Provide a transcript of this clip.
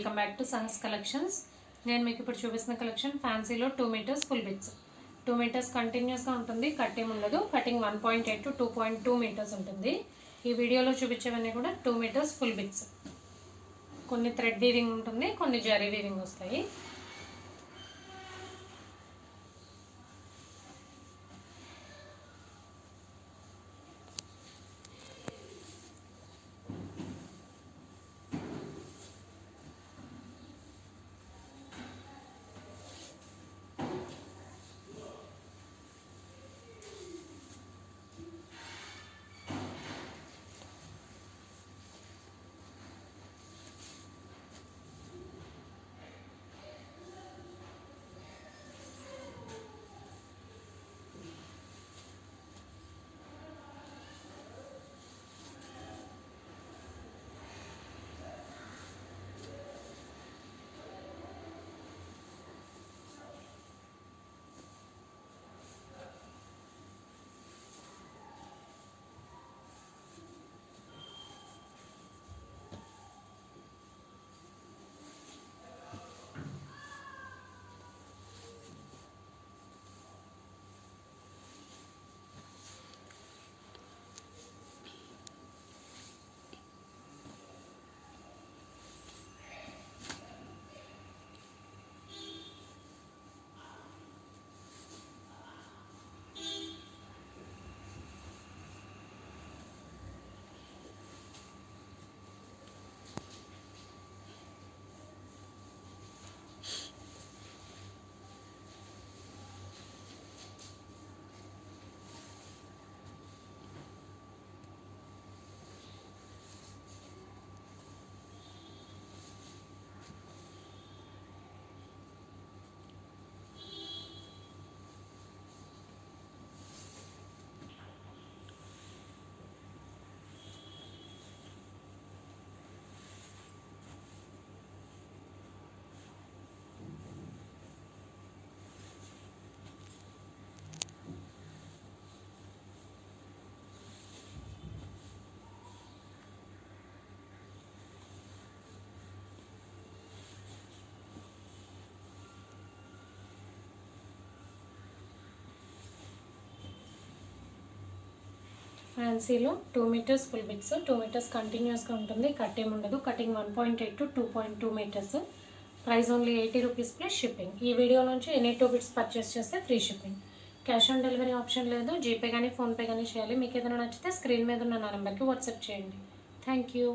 Welcome back to Sahas collections. నేను మీకు ఇప్పుడు చూపిస్తున్న కలెక్షన్ ఫ్యాన్సీలో 2 మీటర్స్ ఫుల్ బిట్స్. 2 మీటర్స్ కంటిన్యూస్గా ఉంటుంది, కట్టింగ్ ఉండదు. కటింగ్ 1.8 to 2.2 మీటర్స్ ఉంటుంది. ఈ వీడియోలో చూపించేవన్నీ కూడా 2 మీటర్స్ ఫుల్ బిట్స్. కొన్ని థ్రెడ్ వీవింగ్ ఉంటుంది, కొన్ని జరీ వీవింగ్ వస్తాయి. ఫ్యాన్సీలో 2 మీటర్స్ ఫుల్ బిట్స్. 2 మీటర్స్ కంటిన్యూస్గా ఉంటుంది, కట్టింగ్ ఉండదు. Cutting 1.8 to 2.2 meters. Price only 80 rupees plus shipping. ఈ వీడియో నుంచి ఎనీ 2 బిట్స్ పర్చేస్ చేస్తే free shipping. Cash on delivery option లేదు. జీపే కానీ ఫోన్పే కానీ చేయాలి. మీకు ఏదైనా నచ్చితే స్క్రీన్ మీద ఉన్న నా నెంబర్కి వాట్సాప్ చేయండి. Thank you.